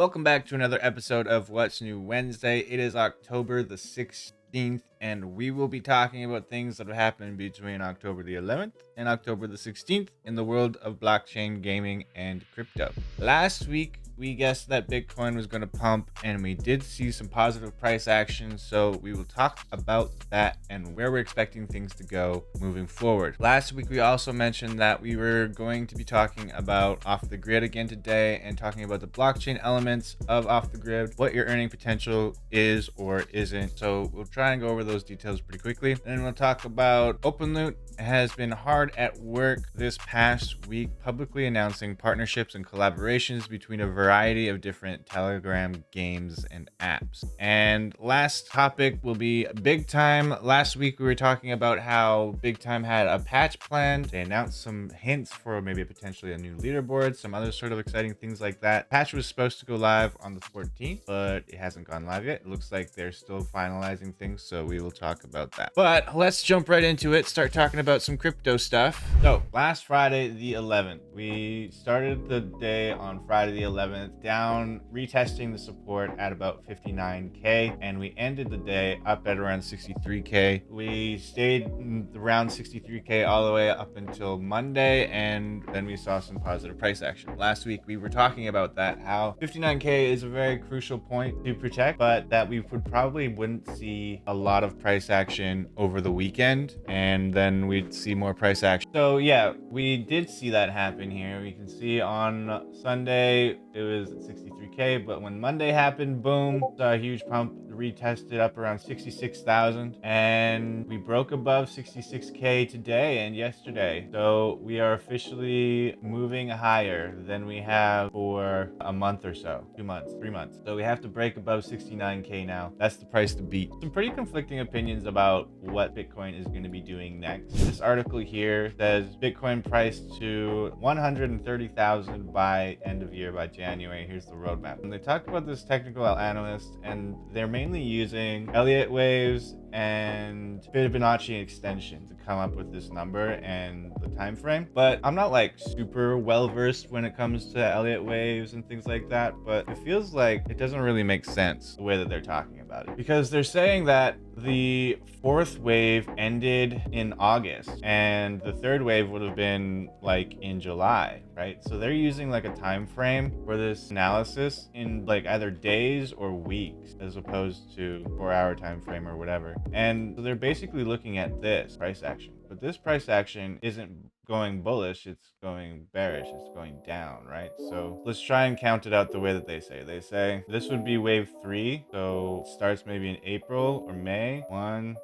Welcome back to another episode of What's New Wednesday. It is October the 16th, and we will be talking about things that have happened between October the 11th and October the 16th in the world of blockchain gaming and crypto. Last week, we guessed that Bitcoin was going to pump, and we did see some positive price action. So we will talk about that and where we're expecting things to go moving forward. Last week, we also mentioned that we were going to be talking about off the grid again today and talking about the blockchain elements of off the grid, what your earning potential is or isn't. So we'll try and go over those details pretty quickly. And then we'll talk about Openloot has been hard at work this past week, publicly announcing partnerships and collaborations between a variety of different Telegram games and apps. And last topic will be Big Time. Last week we were talking about how Big Time had a patch plan. They announced some hints for maybe potentially a new leaderboard, some other sort of exciting things like that. Patch was supposed to go live on the 14th, but it hasn't gone live yet. It looks like they're still finalizing things, so we will talk about that. But let's jump right into it, start talking about some crypto stuff. So last Friday the 11th, we started the day on Friday the 11th down, retesting the support at about 59k, and we ended the day up at around 63k. We stayed around 63k all the way up until Monday, and then we saw some positive price action. Last week we were talking about that, how 59k is a very crucial point to protect, but that we wouldn't see a lot of price action over the weekend, and then we'd see more price action. So yeah, we did see that happen here. We can see on Sunday it was at 63k, but when Monday happened, boom, saw a huge pump, retested up around 66,000, and we broke above 66k today and yesterday. So we are officially moving higher than we have for a month or so, 2 months, 3 months. So we have to break above 69k now. That's the price to beat. Some pretty conflicting opinions about what Bitcoin is going to be doing next. This article here says Bitcoin price to 130,000 by end of year, by January. Here's the roadmap. And they talk about this technical analyst, and they're mainly using Elliott waves and Fibonacci extension to come up with this number and the time frame. But I'm not like super well versed when it comes to Elliott waves and things like that, but it feels like it doesn't really make sense the way that they're talking about it, because they're saying that the fourth wave ended in August and the third wave would have been like in July, right? So they're using like a time frame for this analysis in like either days or weeks, as opposed to 4-hour time frame or whatever. And so they're basically looking at this price action, but this price action isn't going bullish, it's going bearish, it's going down, right? So let's try and count it out the way that they say. They say this would be wave 3, so it starts maybe in April or May. 1,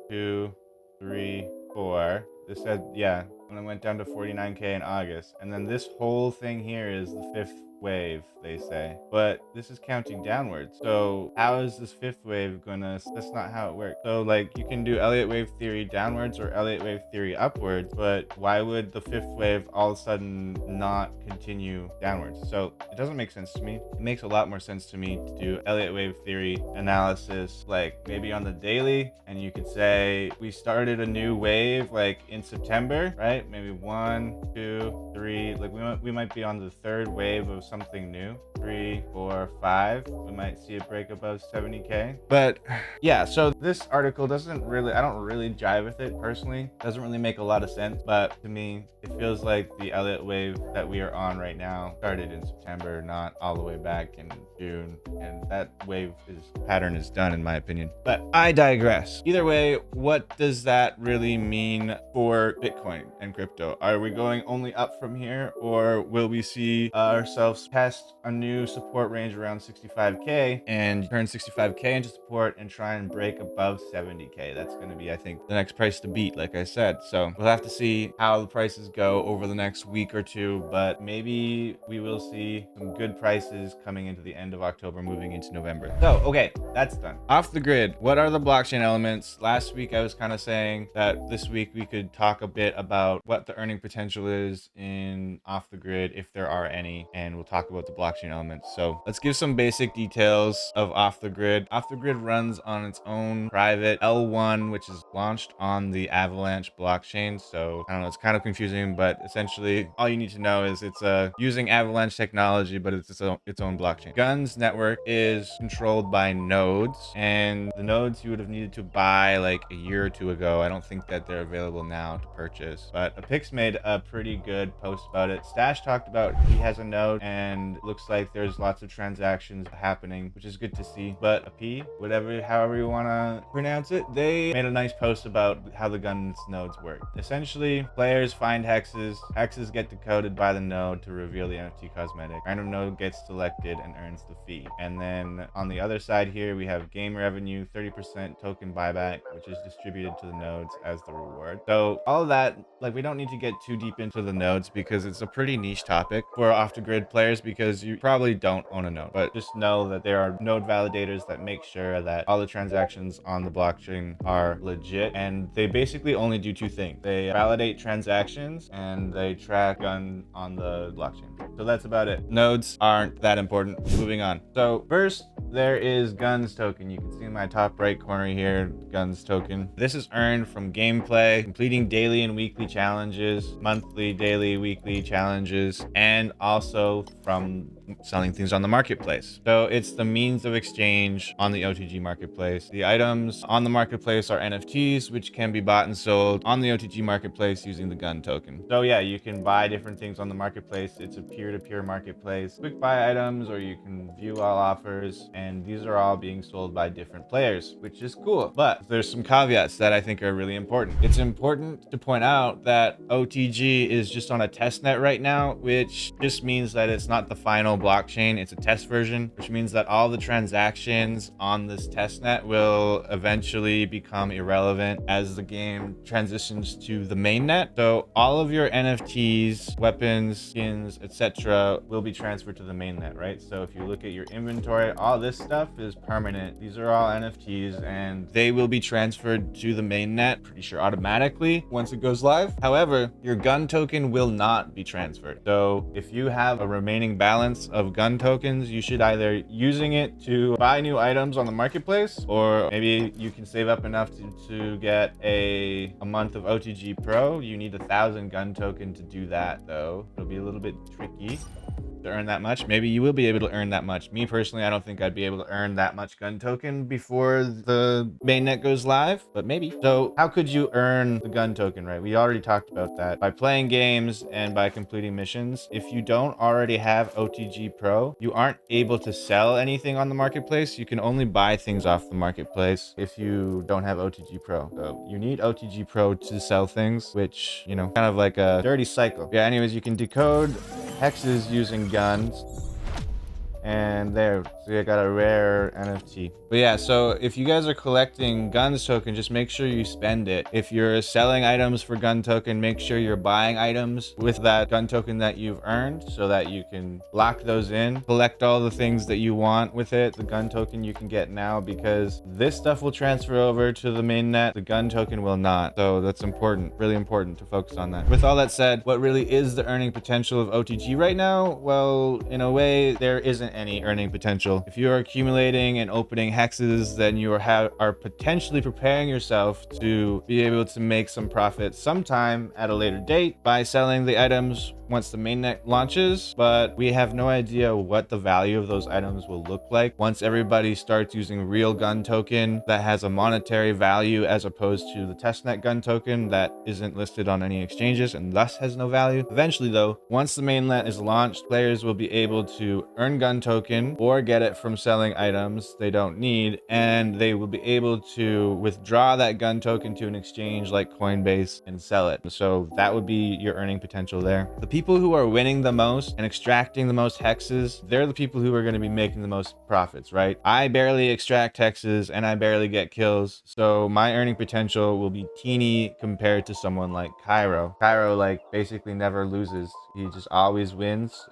2, 3, 4. This said, yeah, when it went down to 49k in August, and then this whole thing here is the fifth wave, they say, but this is counting downwards. So how is this fifth wave gonna, that's not how it works. So like you can do Elliott wave theory downwards or Elliott wave theory upwards, but why would the fifth wave all of a sudden not continue downwards? So it doesn't make sense to me. It makes a lot more sense to me to do Elliott wave theory analysis like maybe on the daily, and you could say we started a new wave like in September, right? Maybe 1, 2, 3, like we might be on the third wave of something new. 3, 4, 5, we might see a break above 70k. But yeah, so this article doesn't really, I don't really jive with it personally. Doesn't really make a lot of sense, but to me it feels like the Elliott wave that we are on right now started in September, not all the way back in June, and that wave pattern is done in my opinion. But I digress. Either way, what does that really mean for Bitcoin and crypto? Are we going only up from here, or will we see ourselves test a new support range around 65k and turn 65k into support and try and break above 70k? That's going to be, I think, the next price to beat, like I said. So we'll have to see how the prices go over the next week or two, but maybe we will see some good prices coming into the end of October, moving into November. So okay, that's done. Off the grid, what are the blockchain elements? Last week I was kind of saying that this week we could talk a bit about what the earning potential is in off the grid, if there are any, and we'll talk about the blockchain elements. So let's give some basic details of Off the Grid. Off the Grid runs on its own private L1, which is launched on the Avalanche blockchain. So I don't know, it's kind of confusing, but essentially all you need to know is it's using Avalanche technology, but it's its own blockchain. Guns network is controlled by nodes, and the nodes you would have needed to buy like a year or two ago. I don't think that they're available now to purchase, but Apix made a pretty good post about it. Stash talked about he has a node and it looks like there's lots of transactions happening, which is good to see. But a P, whatever, however you want to pronounce it, they made a nice post about how the guns nodes work. Essentially, players find hexes. Hexes get decoded by the node to reveal the NFT cosmetic. Random node gets selected and earns the fee. And then on the other side here, we have game revenue, 30% token buyback, which is distributed to the nodes as the reward. So all of that, like, we don't need to get too deep into the nodes because it's a pretty niche topic for off the grid players, because you probably don't own a node, but just know that there are node validators that make sure that all the transactions on the blockchain are legit, and they basically only do two things. They validate transactions and they track gun on the blockchain. So that's about it. Nodes aren't that important. Moving on. So first, there is Guns token. You can see in my top right corner here, Guns token. This is earned from gameplay, completing daily and weekly challenges, monthly, daily, weekly challenges, and also from selling things on the marketplace. So it's the means of exchange on the OTG marketplace. The items on the marketplace are NFTs, which can be bought and sold on the OTG marketplace using the gun token. So yeah, you can buy different things on the marketplace. It's a peer-to-peer marketplace. Quick buy items, or you can view all offers, and these are all being sold by different players, which is cool. But there's some caveats that I think are really important. It's important to point out that OTG is just on a test net right now, which just means that it's not the final blockchain. It's a test version, which means that all the transactions on this test net will eventually become irrelevant as the game transitions to the main net. So all of your NFTs, weapons, skins, etc. will be transferred to the main net, right? So if you look at your inventory, all this stuff is permanent. These are all NFTs and they will be transferred to the main net, pretty sure automatically once it goes live. However, your gun token will not be transferred. So if you have a remaining balance of gun tokens, you should either using it to buy new items on the marketplace, or maybe you can save up enough to get a month of OTG Pro. You need 1,000 gun token to do that though. It'll be a little bit tricky to earn that much. Maybe you will be able to earn that much. Me personally, I don't think I'd be able to earn that much gun token before the mainnet goes live, but maybe. So how could you earn the gun token, right? We already talked about that. By playing games and by completing missions. If you don't already have OTG Pro, you aren't able to sell anything on the marketplace. You can only buy things off the marketplace if you don't have OTG Pro. So you need OTG Pro to sell things, which, you know, kind of like a dirty cycle. Yeah, anyways, you can decode hexes using guns, and there, so I got a rare NFT. But yeah, so if you guys are collecting guns token, just make sure you spend it. If you're selling items for gun token, make sure you're buying items with that gun token that you've earned so that you can lock those in, collect all the things that you want with it. The gun token you can get now, because this stuff will transfer over to the main net. The gun token will not. So that's important, really important to focus on that. With all that said, what really is the earning potential of OTG right now? Well, in a way, there isn't any earning potential. If you are accumulating and opening hexes, then you are potentially preparing yourself to be able to make some profit sometime at a later date by selling the items once the mainnet launches, but we have no idea what the value of those items will look like once everybody starts using real gun token that has a monetary value, as opposed to the testnet gun token that isn't listed on any exchanges and thus has no value. Eventually though, once the mainnet is launched, players will be able to earn gun token or get it from selling items they don't need, and they will be able to withdraw that gun token to an exchange like Coinbase and sell it. So that would be your earning potential there. The people who are winning the most and extracting the most hexes, they're the people who are going to be making the most profits, right? I barely extract hexes and I barely get kills, so my earning potential will be teeny compared to someone like Cairo. Cairo like basically never loses. He just always wins.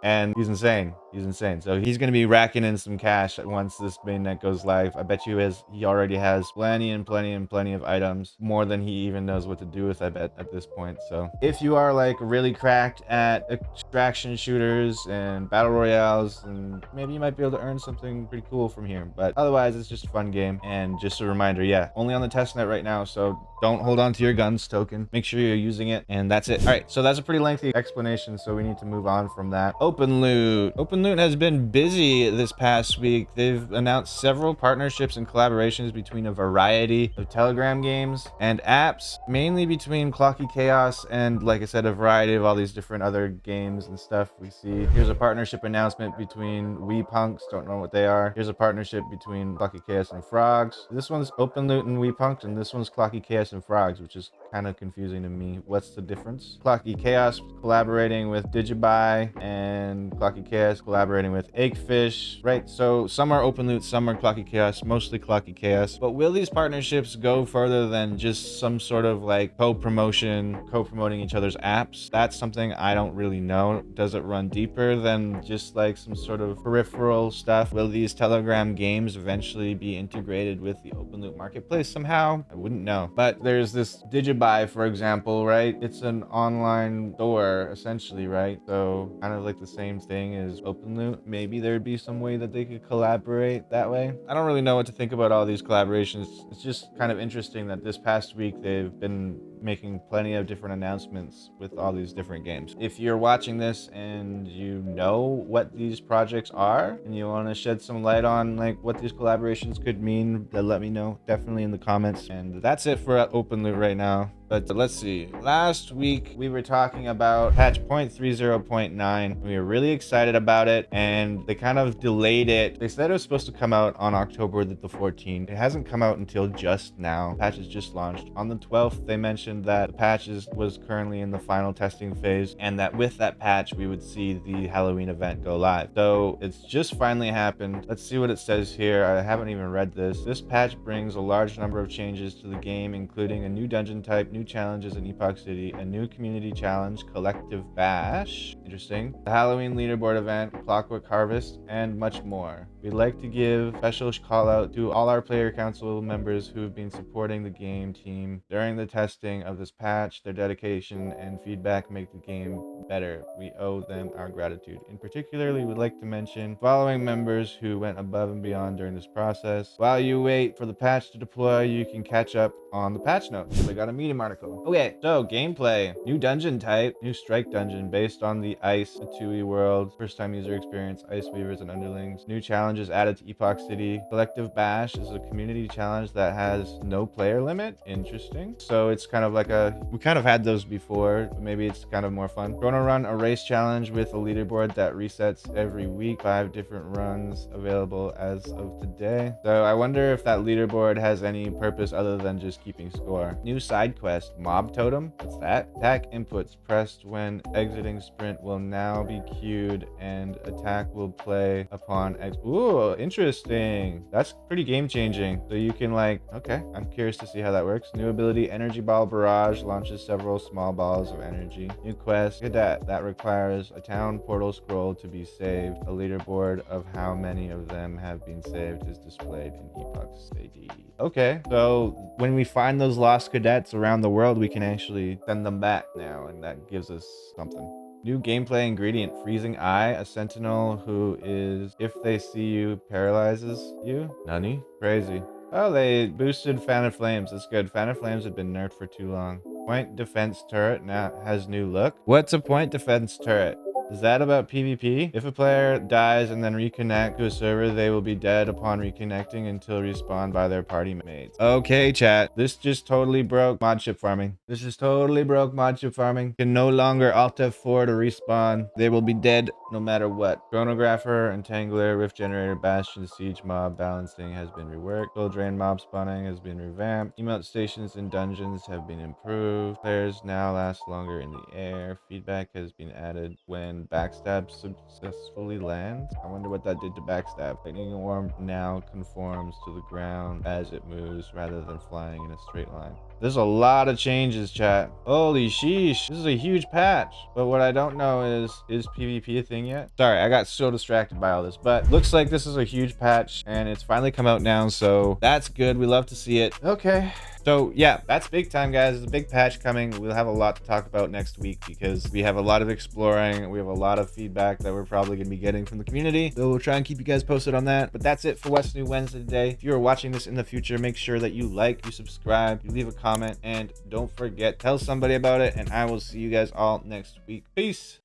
And he's insane. He's insane. So he's going to be racking in some cash once this mainnet goes live. I bet you he already has plenty and plenty and plenty of items, more than he even knows what to do with, I bet, at this point. So if you are like really cracked at extraction shooters and battle royales, and maybe you might be able to earn something pretty cool from here. But otherwise, it's just a fun game. And just a reminder, yeah, only on the testnet right now, so don't hold on to your guns token. Make sure you're using it, and that's it. All right, so that's a pretty lengthy explanation, so we need to move on from that. Openloot. Openloot has been busy this past week. They've announced several partnerships and collaborations between a variety of Telegram games and apps, mainly between Clocky Chaos and, like I said, a variety of all these different other games and stuff we see. Here's a partnership announcement between Punks, don't know what they are. Here's a partnership between Clocky Chaos and Frogs. This one's Openloot and Punks, and this one's Clocky Chaos and Frogs, which is kind of confusing to me. What's the difference? Clocky Chaos collaborating with Digibuy, and Clocky Chaos collaborating with Eggfish, right? So some are Openloot, some are Clocky Chaos, mostly Clocky Chaos. But will these partnerships go further than just some sort of like co-promoting each other's apps? That's something I don't really know. Does it run deeper than just like some sort of peripheral stuff? Will these Telegram games eventually be integrated with the Openloot marketplace somehow? I wouldn't know. But there's this Digibuy, for example, right? It's an online store essentially, right? So kind of like the same thing as Openloot. Maybe there'd be some way that they could collaborate that way. I don't really know what to think about all these collaborations. It's just kind of interesting that this past week they've been making plenty of different announcements with all these different games. If you're watching this and you know what these projects are and you want to shed some light on like what these collaborations could mean, then let me know definitely in the comments. And that's it for Openloot right now. But let's see. Last week we were talking about patch 0.30.9. We were really excited about it, and they kind of delayed it. They said it was supposed to come out on October the 14th. It hasn't come out until just now. The patch is just launched. On the 12th, they mentioned that the patch was currently in the final testing phase, and that with that patch, we would see the Halloween event go live. So it's just finally happened. Let's see what it says here. I haven't even read this. This patch brings a large number of changes to the game, including a new dungeon type, new challenges in Epoch City, a new community challenge, Collective Bash, interesting, the Halloween leaderboard event, Clockwork Harvest, and much more. We'd like to give special call out to all our player council members who have been supporting the game team during the testing of this patch. Their dedication and feedback make the game better. We owe them our gratitude. In particular, we would like to mention following members who went above and beyond during this process. While you wait for the patch to deploy, you can catch up on the patch notes. We got a Medium article. Okay, so gameplay. New dungeon type, new strike dungeon based on the Ice Atui world. First time user experience, Ice Weavers and Underlings. New challenges added to Epoch City. Collective Bash is a community challenge that has no player limit. Interesting. So it's kind of like we kind of had those before, but maybe it's kind of more fun. Gonna run a race challenge with a leaderboard that resets every week. 5 different runs available as of today. So I wonder if that leaderboard has any purpose other than just keeping score. New side quest, Mob Totem. What's that? Attack inputs pressed when exiting sprint will now be queued, and attack will play upon Ooh, interesting. That's pretty game changing. So you can okay, I'm curious to see how that works. New ability, Energy Ball Barrage, launches several small balls of energy. New quest, Cadet, that requires a town portal scroll to be saved. A leaderboard of how many of them have been saved is displayed in Epoch City. Okay, so when we find those lost cadets around the world, we can actually send them back now, and that gives us something. New gameplay ingredient, Freezing Eye, a sentinel who is, if they see you, paralyzes you. Nani? Crazy. Oh, they boosted Fan of Flames. That's good. Fan of Flames had been nerfed for too long. Point defense turret now has new look. What's a point defense turret? Is that about PvP? If a player dies and then reconnect to a server, they will be dead upon reconnecting until respawned by their party mates. Okay, chat. This just totally broke mod ship farming. This just totally broke mod ship farming. Can no longer Alt F4 to respawn. They will be dead no matter what. Chronographer, Entangler, Rift Generator, Bastion, Siege Mob balancing has been reworked. Soul Drain mob spawning has been revamped. Emote stations and dungeons have been improved. Players now last longer in the air. Feedback has been added when backstab successfully lands. I wonder what that did to backstab. Lightning Orb now conforms to the ground as it moves rather than flying in a straight line. There's a lot of changes, chat. Holy sheesh. This is a huge patch. But what I don't know is PvP a thing yet? Sorry, I got so distracted by all this. But looks like this is a huge patch and it's finally come out now. So that's good. We love to see it. Okay. So yeah, that's big time, guys. There's a big patch coming. We'll have a lot to talk about next week because we have a lot of exploring. We have a lot of feedback that we're probably going to be getting from the community. So we'll try and keep you guys posted on that. But that's it for What's New Wednesday today. If you are watching this in the future, make sure that you like, you subscribe, you leave a comment, and don't forget, tell somebody about it. And I will see you guys all next week. Peace.